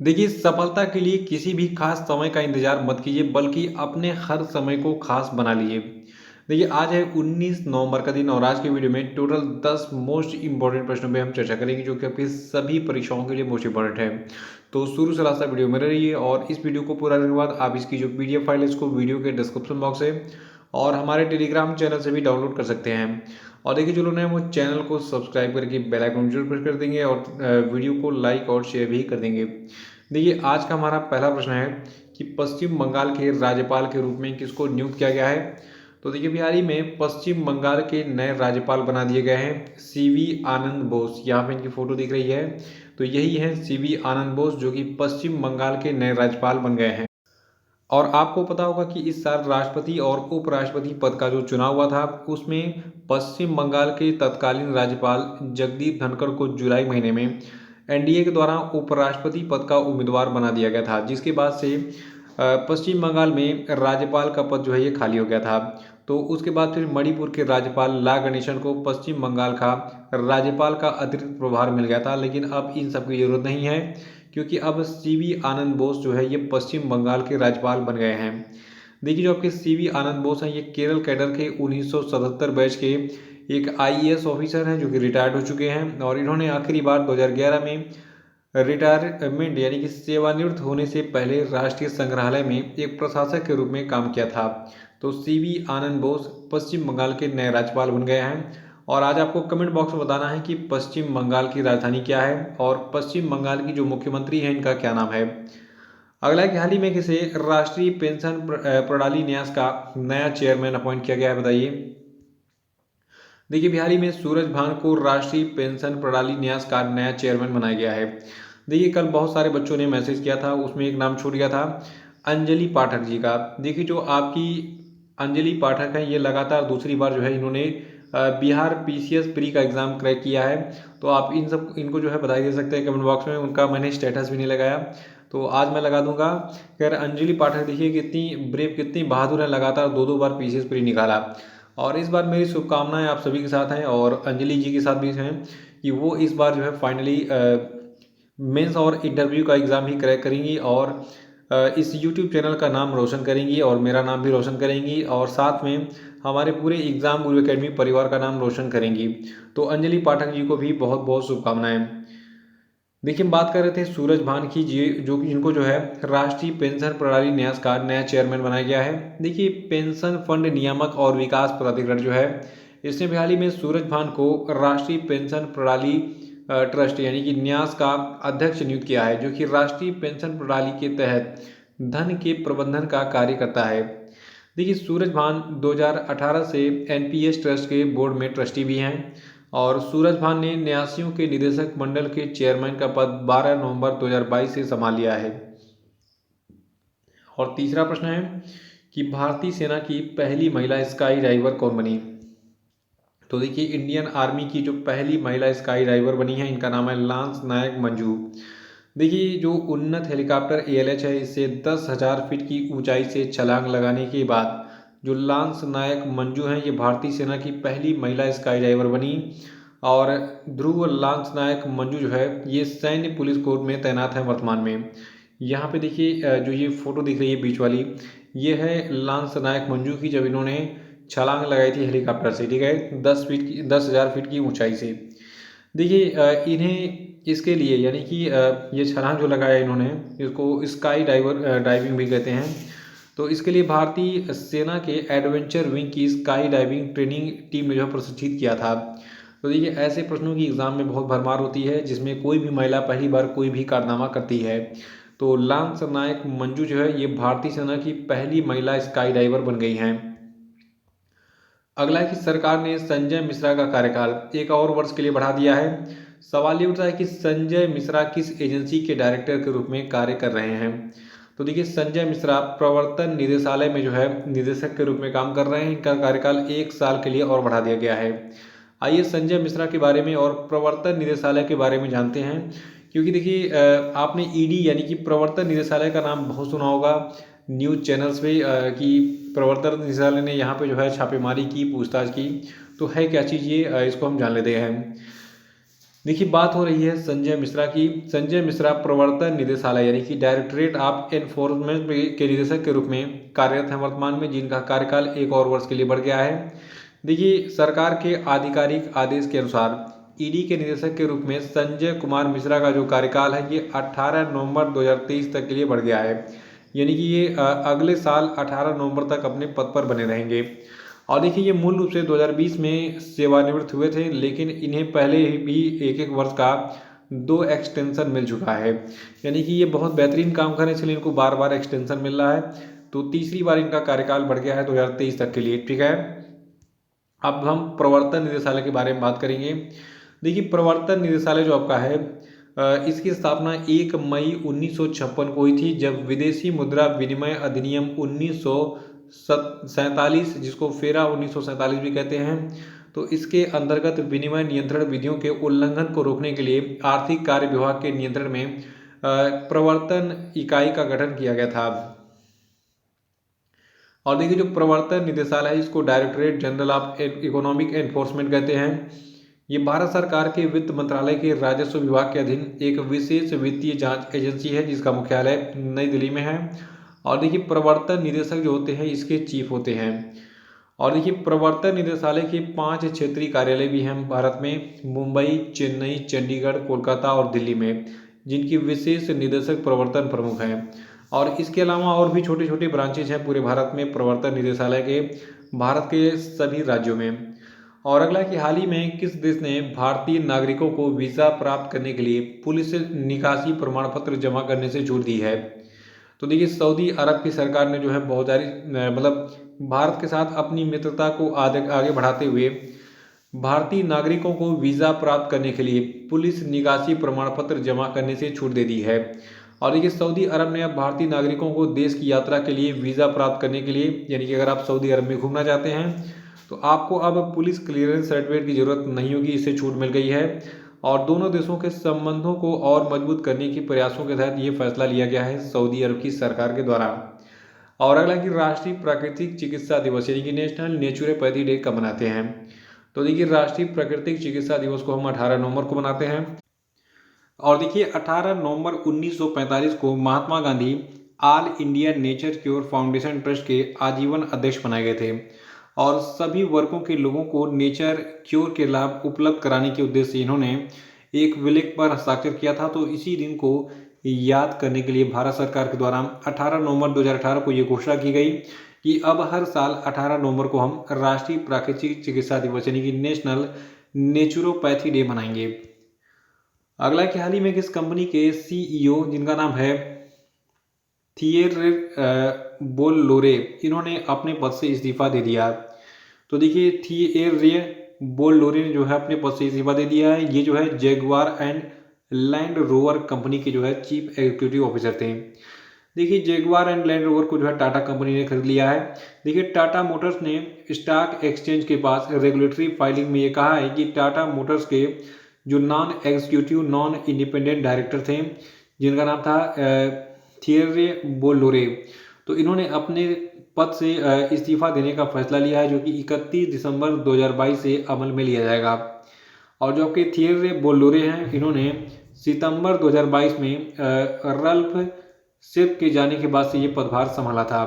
देखिए, सफलता के लिए किसी भी खास समय का इंतजार मत कीजिए, बल्कि अपने हर समय को खास बना लीजिए। देखिए, आज है 19 नवंबर का दिन और आज की वीडियो में टोटल 10 मोस्ट इंपॉर्टेंट प्रश्नों पे हम चर्चा करेंगे, जो कि आपकी सभी परीक्षाओं के लिए मोस्ट इंपॉर्टेंट है। तो शुरू से लास्ट तक वीडियो में रहिए और इस वीडियो को पूरा करने के बाद आप इसकी जो पीडीएफ फाइल है, इसको वीडियो के डिस्क्रिप्शन बॉक्स से और हमारे टेलीग्राम चैनल से भी डाउनलोड कर सकते हैं। और देखिए, जो लोग हैं वो चैनल को सब्सक्राइब करके बेल आइकन जरूर प्रेस कर देंगे और वीडियो को लाइक और शेयर भी कर देंगे। देखिए, आज का हमारा पहला प्रश्न है कि पश्चिम बंगाल के राज्यपाल के रूप में किसको नियुक्त किया गया है। तो देखिए, हाल ही में पश्चिम बंगाल के नए राज्यपाल बना दिए गए हैं सीवी आनंद बोस। यहाँ पे इनकी फोटो दिख रही है, तो यही है सीवी आनंद बोस, जो कि पश्चिम बंगाल के नए राज्यपाल बन गए हैं। और आपको पता होगा कि इस साल राष्ट्रपति और उपराष्ट्रपति पद का जो चुनाव हुआ था, उसमें पश्चिम बंगाल के तत्कालीन राज्यपाल जगदीप धनखड़ को जुलाई महीने में एनडीए के द्वारा उपराष्ट्रपति पद का उम्मीदवार बना दिया गया था, जिसके बाद से पश्चिम बंगाल में राज्यपाल का पद जो है ये खाली हो गया था। तो उसके बाद फिर मणिपुर के राज्यपाल ला गणेशन को पश्चिम बंगाल का राज्यपाल का अतिरिक्त प्रभार मिल गया था, लेकिन अब इन सब की जरूरत नहीं है, क्योंकि अब सीवी आनंद बोस जो है ये पश्चिम बंगाल के राज्यपाल बन गए हैं। देखिए, जो आपके सीवी आनंद बोस हैं, ये केरल कैडर के 1977 बैच के एक आईएएस ऑफिसर हैं, जो कि रिटायर्ड हो चुके हैं और इन्होंने आखिरी बार 2011 में रिटायरमेंट यानी कि सेवानिवृत्त होने से पहले राष्ट्रीय संग्रहालय में एक प्रशासक के रूप में काम किया था। तो सीवी आनंद बोस पश्चिम बंगाल के नए राज्यपाल बन गए हैं। और आज आपको कमेंट बॉक्स में बताना है कि पश्चिम बंगाल की राजधानी क्या है और पश्चिम बंगाल की जो मुख्यमंत्री हैं इनका क्या नाम है। अगला है कि हाल ही में किसे राष्ट्रीय पेंशन प्रणाली न्यास का नया चेयरमैन अपॉइंट किया गया है, बताइए। देखिए, बिहार में सूरज भान को राष्ट्रीय पेंशन प्रणाली न्यास का नया चेयरमैन बनाया गया है। देखिए, कल बहुत सारे बच्चों ने मैसेज किया था, उसमें एक नाम छूट गया था, अंजलि पाठक जी का। देखिए, जो आपकी अंजलि पाठक है, ये लगातार दूसरी बार जो है इन्होंने बिहार पीसीएस प्री का एग्ज़ाम क्रैक किया है। तो आप इनको जो है बधाई दे सकते हैं कमेंट बॉक्स में। उनका मैंने स्टेटस भी नहीं लगाया, तो आज मैं लगा दूंगा। खैर, अंजलि पाठक देखिए कितनी ब्रेव, कितनी बहादुर है, लगातार दो दो बार पीसीएस प्री निकाला। और इस बार मेरी शुभकामनाएं आप सभी के साथ हैं और अंजलि जी के साथ भी हैं कि वो इस बार जो है फाइनली मेंस और इंटरव्यू का एग्ज़ाम ही क्रैक करेंगी और इस यूट्यूब चैनल का नाम रोशन करेंगी और मेरा नाम भी रोशन करेंगी और साथ में हमारे पूरे एग्ज़ाम गुरु एकेडमी परिवार का नाम रोशन करेंगी। तो अंजलि पाठक जी को भी बहुत बहुत शुभकामनाएं। देखिए, हम बात कर रहे थे सूरज भान की जी, जो कि इनको जो है राष्ट्रीय पेंशन प्रणाली न्यास का नया चेयरमैन बनाया गया है। देखिए, पेंशन फंड नियामक और विकास प्राधिकरण जो है, इसने भी हाल ही में सूरज भान को राष्ट्रीय पेंशन प्रणाली ट्रस्ट यानी कि न्यास का अध्यक्ष नियुक्त किया है, जो कि राष्ट्रीय पेंशन प्रणाली के तहत धन के प्रबंधन का कार्य करता है। देखिए, सूरज भान 2018 से एनपीएस ट्रस्ट के बोर्ड में ट्रस्टी भी हैं और सूरज भान ने न्यासियों के निदेशक मंडल के चेयरमैन का पद 12 नवंबर 2022 से संभाल लिया है। और तीसरा प्रश्न है कि भारतीय सेना की पहली महिला स्काई डाइवर कौन बनी। तो देखिए, इंडियन आर्मी की जो पहली महिला स्काई डाइवर बनी है, इनका नाम है लांस नायक मंजू। देखिए, जो उन्नत हेलीकॉप्टर एएलएच है, इससे 10,000 फीट की ऊंचाई से छलांग लगाने के बाद जो लांस नायक मंजू हैं, ये भारतीय सेना की पहली महिला स्काई डाइवर बनी। और ध्रुव लांस नायक मंजू जो है, ये सैन्य पुलिस कोर में तैनात है वर्तमान में। यहाँ पे देखिए, जो ये फोटो दिख रही है बीच वाली, ये है लांस नायक मंजू की, जब इन्होंने छलांग लगाई थी हेलीकॉप्टर से, ठीक है, 10,000 फीट की ऊंचाई से। देखिए, इन्हें इसके लिए यानी कि ये छलांग जो लगाया इन्होंने, इसको स्काई डाइविंग भी कहते हैं। तो इसके लिए भारतीय सेना के एडवेंचर विंग की स्काई डाइविंग ट्रेनिंग टीम ने जो है प्रशिक्षित किया था। तो देखिए, ऐसे प्रश्नों की एग्जाम में बहुत भरमार होती है, जिसमें कोई भी महिला पहली बार कोई भी कारनामा करती है। तो लांस नायक मंजू जो है, ये भारतीय सेना की पहली महिला स्काई डाइवर बन गई हैं। अगला है कि सरकार ने संजय मिश्रा का कार्यकाल एक और वर्ष के लिए बढ़ा दिया है। सवाल ये उठता है कि संजय मिश्रा किस एजेंसी के डायरेक्टर के रूप में कार्य कर रहे हैं। तो देखिए, संजय मिश्रा प्रवर्तन निदेशालय में जो है निदेशक के रूप में काम कर रहे हैं। इनका कार्यकाल 1 साल के लिए और बढ़ा दिया गया है। आइए संजय मिश्रा के बारे में और प्रवर्तन निदेशालय के बारे में जानते हैं। क्योंकि देखिए, आपने ईडी यानी कि प्रवर्तन निदेशालय का नाम बहुत सुना होगा न्यूज़ चैनल्स पे, कि प्रवर्तन निदेशालय ने यहाँ पे जो है छापेमारी की, पूछताछ की। तो है क्या चीज़ ये, इसको हम जान लेते हैं। देखिए बात हो रही है संजय मिश्रा की। संजय मिश्रा प्रवर्तन निदेशालय यानी कि डायरेक्टरेट ऑफ एनफोर्समेंट के निदेशक के रूप में कार्यरत हैं वर्तमान में, जिनका कार्यकाल एक और वर्ष के लिए बढ़ गया है। देखिए सरकार के आधिकारिक आदेश के अनुसार ईडी के निदेशक के रूप में संजय कुमार मिश्रा का जो कार्यकाल है ये 18 नवंबर 2023 तक के लिए बढ़ गया है। यानी कि ये अगले साल 18 नवंबर तक अपने पद पर बने रहेंगे। और देखिए ये मूल रूप से 2020 में सेवानिवृत्त हुए थे, लेकिन इन्हें पहले भी एक एक वर्ष का 2 एक्सटेंशन मिल चुका है। यानी कि ये बहुत बेहतरीन काम कर रहे हैं, इसलिए इनको बार बार एक्सटेंशन मिल रहा है। तो तीसरी बार इनका कार्यकाल बढ़ गया है 2023 तक के लिए। ठीक है, अब हम प्रवर्तन निदेशालय के बारे में बात करेंगे। देखिए प्रवर्तन निदेशालय जो आपका है इसकी स्थापना 1 मई 1956 को हुई थी, जब विदेशी मुद्रा विनिमय अधिनियम 1947, जिसको फेरा 1947 भी कहते हैं, तो इसके अंतर्गत विनिमय नियंत्रण विधियों के उल्लंघन को रोकने के लिए आर्थिक कार्य विभाग के नियंत्रण में प्रवर्तन इकाई का गठन किया गया था। और देखिए जो प्रवर्तन निदेशालय है इसको directorate general of economic enforcement कहते हैं। ये भारत सरकार के वित्त मंत्रालय के राजस्व विभाग के अधीन एक विशेष वित्तीय जांच एजेंसी है, जिसका मुख्यालय नई दिल्ली में है। और देखिए प्रवर्तन निदेशक जो होते हैं इसके चीफ होते हैं। और देखिए प्रवर्तन निदेशालय के 5 क्षेत्रीय कार्यालय भी हैं भारत में, मुंबई, चेन्नई, चंडीगढ़, कोलकाता और दिल्ली में, जिनकी विशेष निदेशक प्रवर्तन प्रमुख हैं। और इसके अलावा और भी छोटे छोटे ब्रांचेज हैं पूरे भारत में प्रवर्तन निदेशालय के, भारत के सभी राज्यों में। और अगला कि हाल ही में किस देश ने भारतीय नागरिकों को वीज़ा प्राप्त करने के लिए पुलिस निकासी प्रमाण पत्र जमा करने से छूट दी है? तो देखिए सऊदी अरब की सरकार ने जो है बहुत सारी मतलब भारत के साथ अपनी मित्रता को आगे बढ़ाते हुए भारतीय नागरिकों को वीज़ा प्राप्त करने के लिए पुलिस निकासी प्रमाण पत्र जमा करने से छूट दे दी है। और देखिए सऊदी अरब ने अब भारतीय नागरिकों को देश की यात्रा के लिए वीज़ा प्राप्त करने के लिए, यानी कि अगर आप सऊदी अरब में घूमना चाहते हैं तो आपको अब पुलिस क्लियरेंस सर्टिफिकेट की जरूरत नहीं होगी, इससे छूट मिल गई है। और दोनों देशों के संबंधों को और मजबूत करने के प्रयासों के तहत ये फैसला लिया गया है सऊदी अरब की सरकार के द्वारा। और अगला कि राष्ट्रीय प्राकृतिक चिकित्सा दिवस यानी कि नेशनल नेचुरोपैथी डे कब मनाते हैं? तो देखिए राष्ट्रीय प्राकृतिक चिकित्सा दिवस को हम 18 नवंबर को मनाते हैं। और देखिए 18 नवंबर 1945 को Mahatma Gandhi all India nature cure foundation trust के आजीवन अध्यक्ष बनाए गए थे। और सभी वर्गों के लोगों को नेचर क्योर के लाभ उपलब्ध कराने के उद्देश्य से इन्होंने एक विलेख पर हस्ताक्षर किया था। तो इसी दिन को याद करने के लिए भारत सरकार के द्वारा 18 नवंबर 2018 को ये घोषणा की गई कि अब हर साल 18 नवंबर को हम राष्ट्रीय प्राकृतिक चिकित्सा दिवस यानी कि नेशनल नेचुरोपैथी डे मनाएंगे। अगला कि हाल ही में किस कंपनी के सीईओ, जिनका नाम है थिएरे बोल्लोरे, इन्होंने अपने पद से इस्तीफा दे दिया? तो देखिए थिएरे बोल्लोरे ने जो है अपने पद से इस्तीफा दे दिया है। ये जो है Jaguar and land rover company के जो है चीफ एग्जीक्यूटिव ऑफिसर थे। देखिए जैगुआर एंड लैंड रोवर को जो है टाटा कंपनी ने खरीद लिया है। देखिए टाटा मोटर्स ने स्टॉक एक्सचेंज के पास रेगुलेटरी फाइलिंग में ये कहा है कि टाटा मोटर्स के जो non executive non independent director थे, जिनका नाम था थिएरे बोल्लोरे, तो इन्होंने अपने पद से इस्तीफा देने का फैसला लिया है, जो कि 31 दिसंबर 2022 से अमल में लिया जाएगा। और जो आपके थिएरे बोल्लोरे हैं, इन्होंने सितंबर 2022 में रल्फ सिर्फ के जाने के बाद से ये पदभार संभाला था।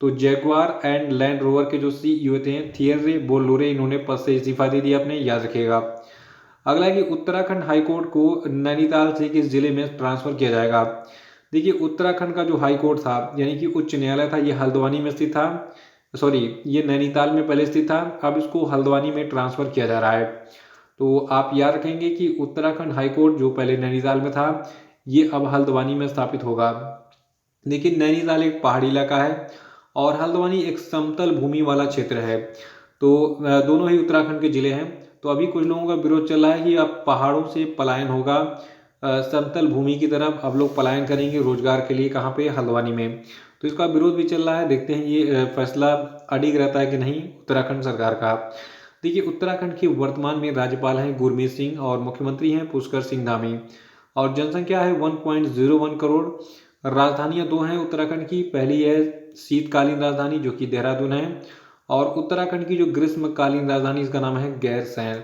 तो जैगुआर एंड लैंड रोवर के जो सीईओ थे थिएरे बोल्लोरे, इन्होंने पद से इस्तीफा दे दिया अपने, याद रखिएगा। अगला है कि उत्तराखंड हाईकोर्ट को नैनीताल से किस जिले में ट्रांसफर किया जाएगा? देखिए उत्तराखंड का जो हाई कोर्ट था यानी कि उच्च न्यायालय था, ये हल्द्वानी में स्थित था, सॉरी ये नैनीताल में पहले स्थित था, अब इसको हल्द्वानी में ट्रांसफर किया जा रहा है। तो आप याद रखेंगे कि उत्तराखंड हाई कोर्ट जो पहले नैनीताल में था, ये अब हल्द्वानी में स्थापित होगा। देखिए नैनीताल एक पहाड़ी इलाका है और हल्द्वानी एक समतल भूमि वाला क्षेत्र है। तो दोनों ही उत्तराखंड के जिले हैं। तो अभी कुछ लोगों का विरोध चल रहा है कि अब पहाड़ों से पलायन होगा समतल भूमि की तरफ, अब लोग पलायन करेंगे रोजगार के लिए, कहाँ पे? हल्द्वानी में। तो इसका विरोध भी चल रहा है, देखते हैं ये फैसला अडिग रहता है कि नहीं उत्तराखंड सरकार का। देखिए उत्तराखंड के वर्तमान में राज्यपाल हैं गुरमीत सिंह और मुख्यमंत्री हैं पुष्कर सिंह धामी। और जनसंख्या है 1.01 करोड़। राजधानियां 2 हैं उत्तराखंड की, पहली है शीतकालीन राजधानी जो कि देहरादून है, और उत्तराखंड की जो ग्रीष्मकालीन राजधानी इसका नाम है गैरसैंण।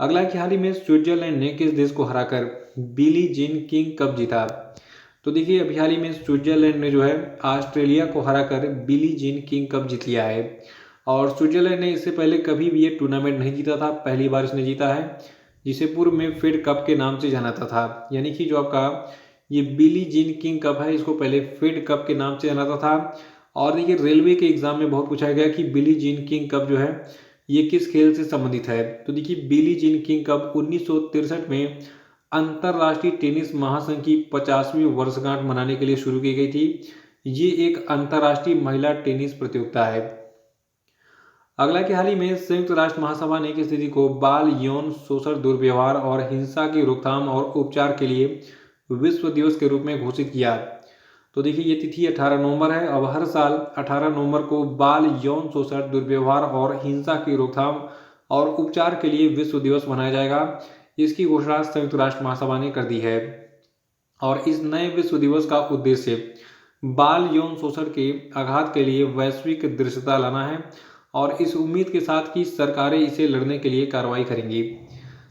अगला है कि हाल ही में स्विट्जरलैंड ने किस देश को हराकर बिली जीन किंग कप जीता। तो देखिए अभी हाल ही में स्विट्जरलैंड ने जो है ऑस्ट्रेलिया को हराकर बिली जीन किंग कप जीत लिया है। और स्विट्जरलैंड ने इससे पहले कभी भी ये टूर्नामेंट नहीं जीता था, पहली बार इसने जीता है, जिसे पूर्व में फेड कप के नाम से जाना था। यानी कि जो आपका ये बिली जीन किंग कप है, इसको पहले फेड कप के नाम से जाना था। और देखिए रेलवे के एग्जाम में बहुत पूछा गया कि बिली जीन किंग कप जो है ये किस खेल से संबंधित है। तो देखिए बिली जीन किंग कप 1963 में अंतर्राष्ट्रीय टेनिस महासंघ की 50वीं वर्षगांठ मनाने के लिए शुरू की गई थी। ये एक अंतर्राष्ट्रीय महिला टेनिस प्रतियोगिता है। अगला कि हाल ही में संयुक्त राष्ट्र महासभा ने एक स्थिति को बाल यौन शोषण, दुर्व्यवहार और हिंसा की रोकथाम और उपचार के लिए विश्व दिवस के रूप में घोषित किया। तो देखिए ये तिथि 18 नवंबर है। अब हर साल 18 नवंबर को बाल यौन शोषण, दुर्व्यवहार और हिंसा की रोकथाम और उपचार के लिए विश्व दिवस मनाया जाएगा। इसकी घोषणा संयुक्त राष्ट्र महासभा ने कर दी है। और इस नए विश्व दिवस का उद्देश्य बाल यौन शोषण के आघात के लिए वैश्विक दृश्यता लाना है और इस उम्मीद के साथ कि सरकारें इसे लड़ने के लिए कार्रवाई करेंगी।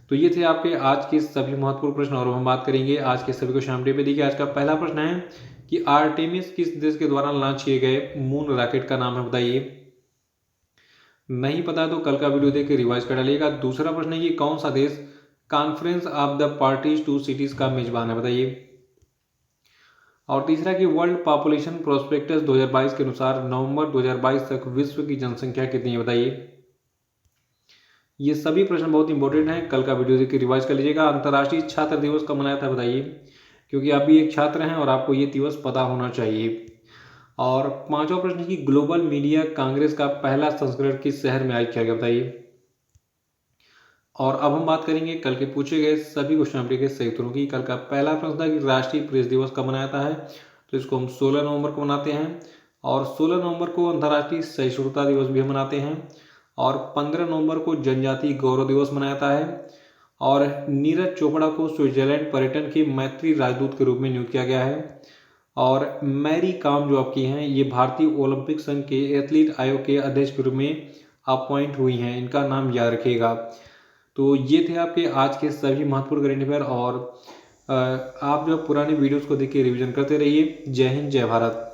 तो ये थे आपके आज के सभी महत्वपूर्ण प्रश्न और हम बात करेंगे आज के सभी को शाम डे पे। देखिए आज का पहला प्रश्न है कि आर्टेमिस किस देश के द्वारा लॉन्च किए गए मून रॉकेट का नाम है, बताइए। नहीं पता तो कल का वीडियो देख के रिवाइज कर डालिएगा। दूसरा प्रश्न है कि कौन सा देश conference of the parties to CITES का मेजबान है, बताइए। और तीसरा कि वर्ल्ड पॉपुलेशन प्रोस्पेक्टस 2022 के अनुसार नवंबर 2022 तक विश्व की जनसंख्या कितनी है, बताइए। ये सभी प्रश्न बहुत इंपॉर्टेंट हैं, कल का वीडियो देख के रिवाइज कर लीजिएगा। अंतर्राष्ट्रीय छात्र दिवस कब मनाया था, बताइए, क्योंकि आप भी एक छात्र हैं और आपको ये दिवस पता होना चाहिए। और पांचवा प्रश्न की ग्लोबल मीडिया कांग्रेस का पहला संस्करण किस शहर में आयोजित किया गया, बताइए। और अब हम बात करेंगे कल के पूछे गए सभी क्वेश्चन के सही उत्तरों की। कल का पहला प्रश्न था कि राष्ट्रीय प्रेस दिवस कब मनाया जाता है, तो इसको हम 16 नवंबर को मनाते हैं। और 16 नवंबर को अंतर्राष्ट्रीय सहिष्णुता दिवस भी मनाते हैं। और 15 नवंबर को जनजातीय गौरव दिवस मनाया जाता है। और नीरज चोपड़ा को स्विट्जरलैंड पर्यटन के मैत्री राजदूत के रूप में नियुक्त किया गया है। और मैरी कॉम जो आपकी हैं ये भारतीय ओलंपिक संघ के एथलीट आयोग के अध्यक्ष के रूप में अपॉइंट हुई हैं, इनका नाम याद रखिएगा। तो ये थे आपके आज के सभी महत्वपूर्ण करंट अफेयर। और आप जो पुरानी वीडियोस को देख के रिवीजन करते रहिए। जय हिंद, जय भारत।